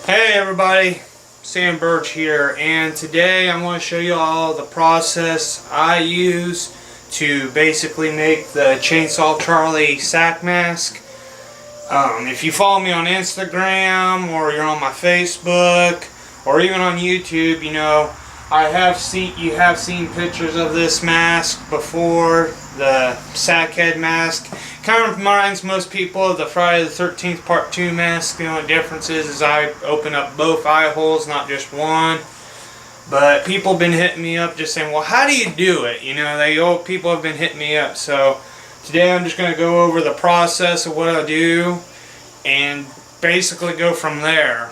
Hey everybody, Sam Birch here, and today I'm going to show you all the process I use to basically make the Chainsaw Charlie sack mask. If you follow me on Instagram or you're on my Facebook or even on YouTube, you know you have seen pictures of this mask before, the sack head mask. Kind of reminds most people of the Friday the 13th Part 2 mask. The only difference is I open up both eye holes, not just one. But people have been hitting me up just saying, well, how do you do it? You know, people have been hitting me up. So today I'm just going to go over the process of what I do and basically go from there.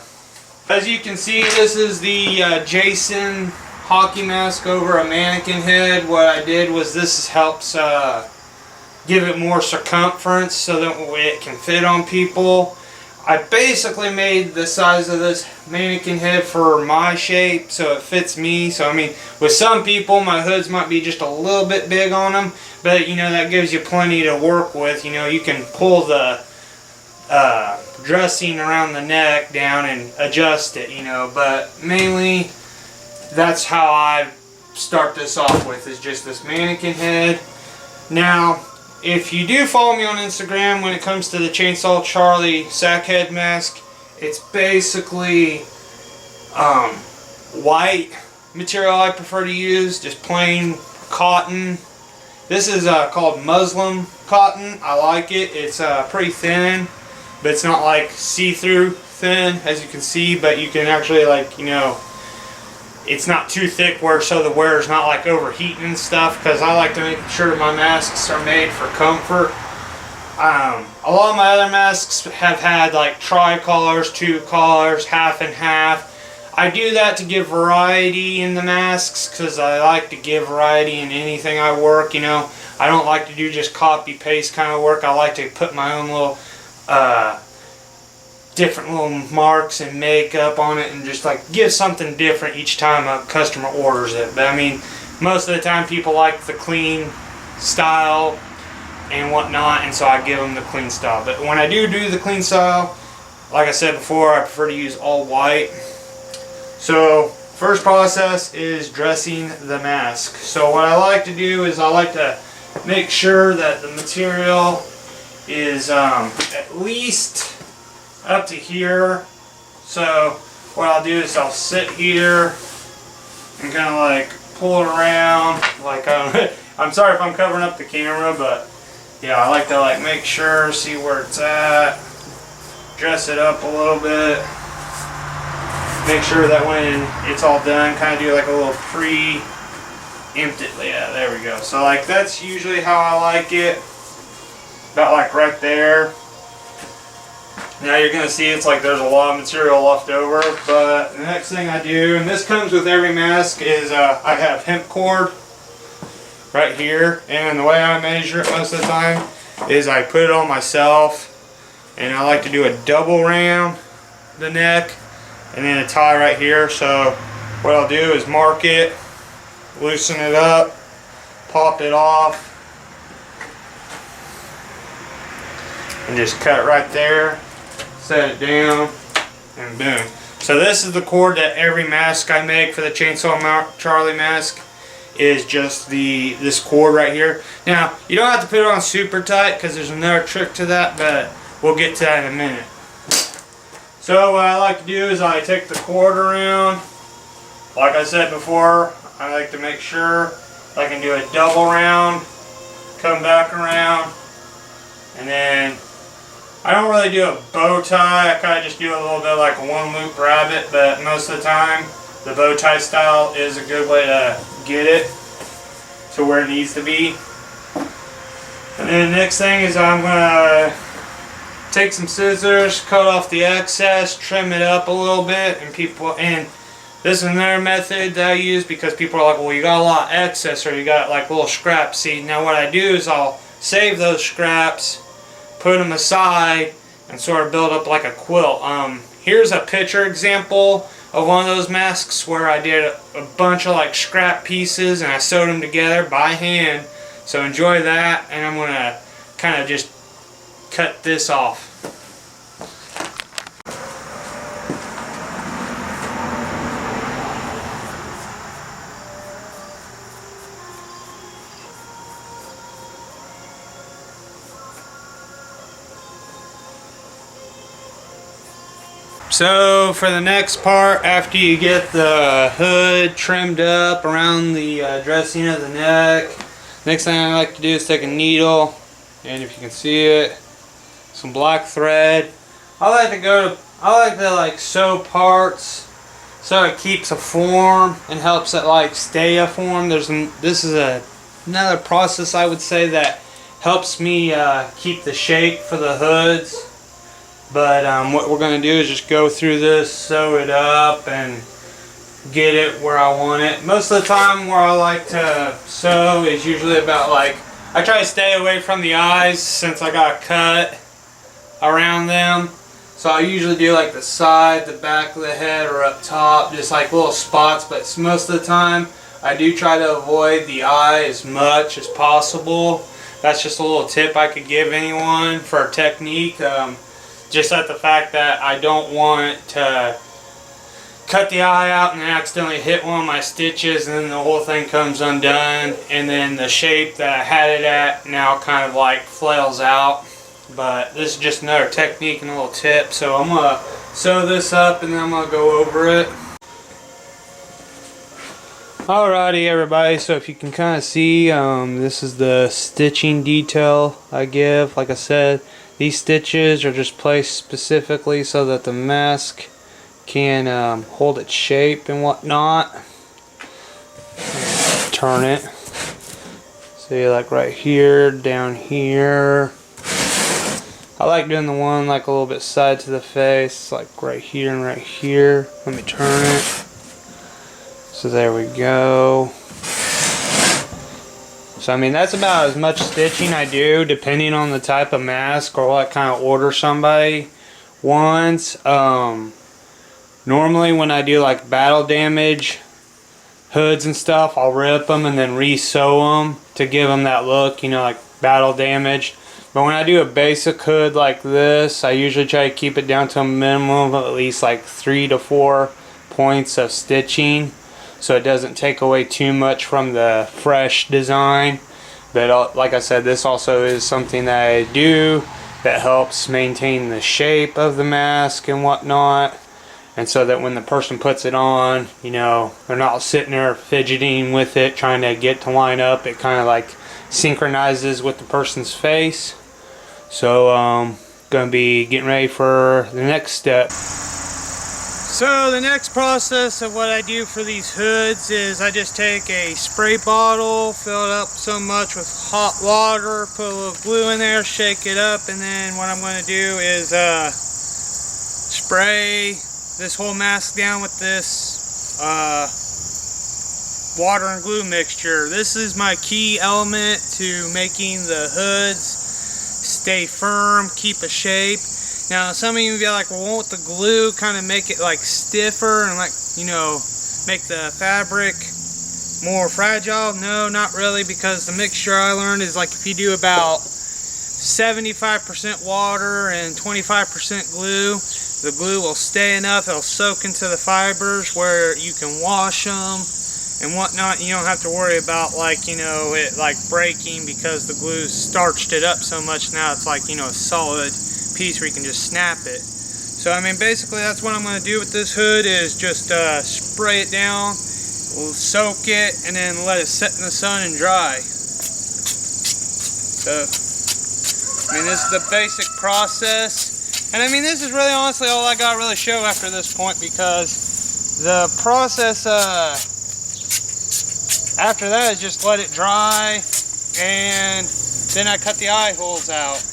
As you can see, this is the Jason hockey mask over a mannequin head. What I did was this helps give it more circumference so that it can fit on people. I basically made the size of this mannequin head for my shape so it fits me. So I mean, with some people my hoods might be just a little bit big on them, but you know, that gives you plenty to work with. You know, you can pull the dressing around the neck down and adjust it, you know, but mainly that's how I start this off with, is just this mannequin head. Now, if you do follow me on Instagram, when it comes to the Chainsaw Charlie sack head mask, it's basically white material I prefer to use, just plain cotton. This is called muslin cotton. I like it. It's pretty thin, but it's not like see-through thin, as you can see, but you can actually, like, you know, it's not too thick so the wearer's not like overheating and stuff, because I like to make sure my masks are made for comfort. A lot of my other masks have had like tri-collars, two collars, half and half. I do that to give variety in the masks, because I like to give variety in anything I work. You know, I don't like to do just copy paste kind of work. I like to put my own little different little marks and makeup on it, and just like give something different each time a customer orders it. But I mean, most of the time people like the clean style and whatnot, and so I give them the clean style. But when I do the clean style, like I said before, I prefer to use all white. So first process is dressing the mask. So what I like to do is I like to make sure that the material is at least up to here. So what I'll do is I'll sit here and kind of like pull it around, like I'm sorry if I'm covering up the camera, but yeah, I like to like make sure, see where it's at, dress it up a little bit, make sure that when it's all done, kind of do like a little pre-empty. Yeah, there we go. So like that's usually how I like it, about like right there. Now you're going to see it's like there's a lot of material left over, but the next thing I do, and this comes with every mask, is I have hemp cord right here, and the way I measure it most of the time is I put it on myself, and I like to do a double around the neck and then a tie right here. So what I'll do is mark it, loosen it up, pop it off, and just cut it right there. Set it down, and boom. So this is the cord that every mask I make for the Chainsaw Charlie mask, is just this cord right here. Now, you don't have to put it on super tight, because there's another trick to that, but we'll get to that in a minute. So what I like to do is I take the cord around. Like I said before, I like to make sure I can do a double round, come back around, and then I don't really do a bow tie. I kind of just do a little bit like a one loop rabbit, but most of the time the bow tie style is a good way to get it to where it needs to be. And then the next thing is I'm going to take some scissors, cut off the excess, trim it up a little bit, and this is another method that I use, because people are like, well, you got a lot of excess, or you got like little scraps. See, now what I do is I'll save those scraps, put them aside, and sort of build up like a quilt. Here's a picture example of one of those masks where I did a bunch of like scrap pieces and I sewed them together by hand. So enjoy that, and I'm going to kind of just cut this off. So for the next part, after you get the hood trimmed up around the dressing of the neck, next thing I like to do is take a needle, and if you can see it, some black thread. I like to sew parts so it keeps a form and helps it like stay a form. This is another process I would say that helps me keep the shape for the hoods. But what we're going to do is just go through this, sew it up, and get it where I want it. Most of the time where I like to sew is usually about I try to stay away from the eyes since I got a cut around them. So I usually do like the side, the back of the head, or up top, just like little spots. But most of the time I do try to avoid the eye as much as possible. That's just a little tip I could give anyone for a technique. Just at the fact that I don't want to cut the eye out and accidentally hit one of my stitches and then the whole thing comes undone, and then the shape that I had it at now kind of like flails out. But this is just another technique and a little tip. So I'm going to sew this up and then I'm going to go over it. Alrighty everybody, so if you can kind of see, this is the stitching detail I give. Like I said, these stitches are just placed specifically so that the mask can hold its shape and whatnot. Turn it. See, like right here, down here. I like doing the one like a little bit side to the face, like right here and right here. Let me turn it. So there we go. So I mean, that's about as much stitching I do depending on the type of mask or what kind of order somebody wants. Normally when I do like battle damage hoods and stuff, I'll rip them and then re-sew them to give them that look, you know, like battle damage. But when I do a basic hood like this, I usually try to keep it down to a minimum of at least like 3 to 4 points of stitching, so it doesn't take away too much from the fresh design. But like I said, this also is something that I do that helps maintain the shape of the mask and whatnot, and so that when the person puts it on, you know, they're not sitting there fidgeting with it trying to get to line up. It kind of like synchronizes with the person's face. So gonna be getting ready for the next step. So the next process of what I do for these hoods is I just take a spray bottle, fill it up so much with hot water, put a little glue in there, shake it up, and then what I'm going to do is spray this whole mask down with this water and glue mixture. This is my key element to making the hoods stay firm, keep a shape. Now some of you will be like, well, won't the glue kind of make it like stiffer and like, you know, make the fabric more fragile? No, not really, because the mixture I learned is like if you do about 75% water and 25% glue, the glue will stay enough, it'll soak into the fibers where you can wash them and whatnot. You don't have to worry about, like, you know, it like breaking because the glue starched it up so much. Now it's like, you know, a solid piece where you can just snap it. So I mean, basically that's what I'm going to do with this hood, is just spray it down, soak it, and then let it sit in the sun and dry. So I mean, this is the basic process, and I mean, this is really honestly all I got to really show after this point, because the process after that is just let it dry, and then I cut the eye holes out.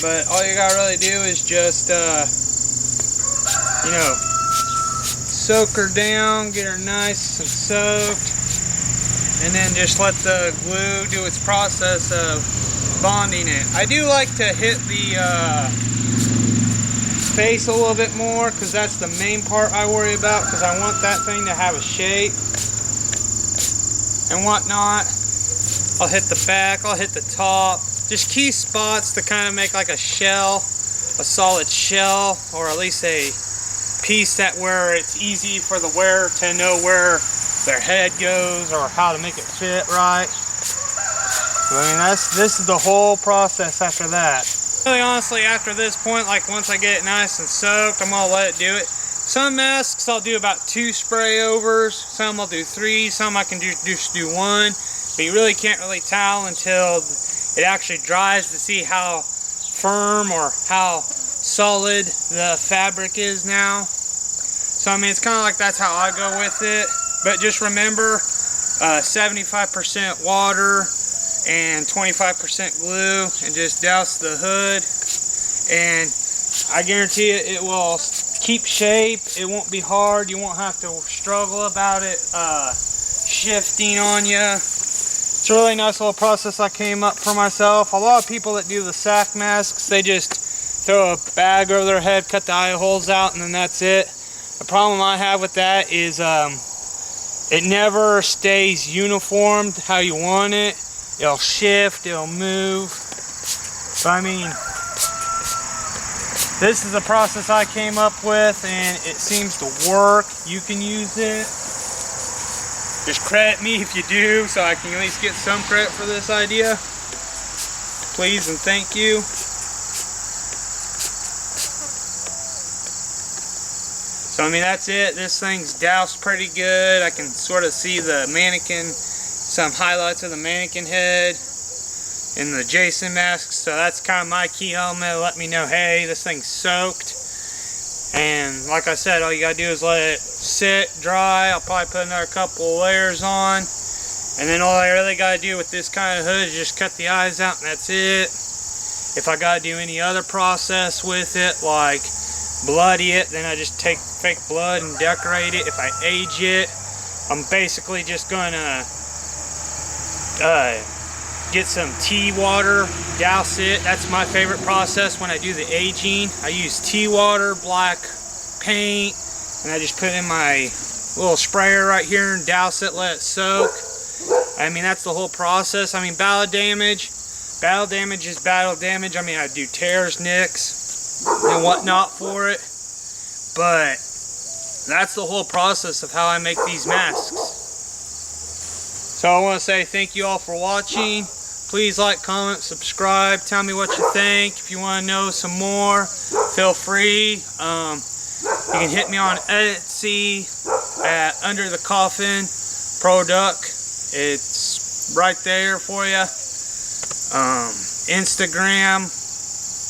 But all you gotta really do is just, you know, soak her down, get her nice and soaked, and then just let the glue do its process of bonding it. I do like to hit the face a little bit more, because that's the main part I worry about, because I want that thing to have a shape and whatnot. I'll hit the back, I'll hit the top. Just key spots to kind of make like a shell, a solid shell, or at least a piece that where it's easy for the wearer to know where their head goes or how to make it fit right. So I mean, this is the whole process after that. Really honestly, after this point, like once I get it nice and soaked, I'm gonna let it do it. Some masks I'll do about 2 spray overs, some I'll do 3, some I can just do 1, but you really can't really tell until it actually dries to see how firm or how solid the fabric is now. So I mean, it's kind of like that's how I go with it, but just remember 75% water and 25% glue, and just douse the hood, and I guarantee it will keep shape. It won't be hard. You won't have to struggle about it shifting on you. It's a really nice little process I came up for myself. A lot of people that do the sack masks, they just throw a bag over their head, cut the eye holes out, and then that's it. The problem I have with that is it never stays uniformed how you want it. It'll shift, it'll move. So I mean, this is a process I came up with and it seems to work. You can use it. Just credit me if you do, so I can at least get some credit for this idea. Please and thank you. So I mean, that's it. This thing's doused pretty good. I can sort of see the mannequin, some highlights of the mannequin head in the Jason mask. So that's kind of my key element. Let me know, hey, this thing's soaked. And like I said, all you gotta do is let it sit, dry. I'll probably put another couple of layers on. And then all I really gotta do with this kind of hood is just cut the eyes out, and that's it. If I gotta do any other process with it, like bloody it, then I just take fake blood and decorate it. If I age it, I'm basically just gonna get some tea water, douse it. That's my favorite process when I do the aging. I use tea water, black paint, and I just put it in my little sprayer right here and douse it, let it soak. I mean, that's the whole process. I mean, battle damage is battle damage. I mean, I do tears, nicks, and whatnot for it, but that's the whole process of how I make these masks. So I want to say thank you all for watching. Please like, comment, subscribe. Tell me what you think. If you want to know some more, feel free. You can hit me on Etsy at Under the Coffin Pro Duck. It's right there for you. Instagram,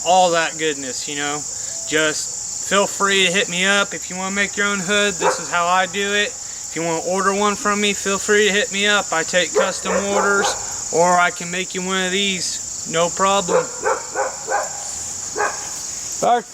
all that goodness, you know. Just feel free to hit me up if you want to make your own hood. This is how I do it. If you want to order one from me, feel free to hit me up. I take custom orders, or I can make you one of these, no problem. Back.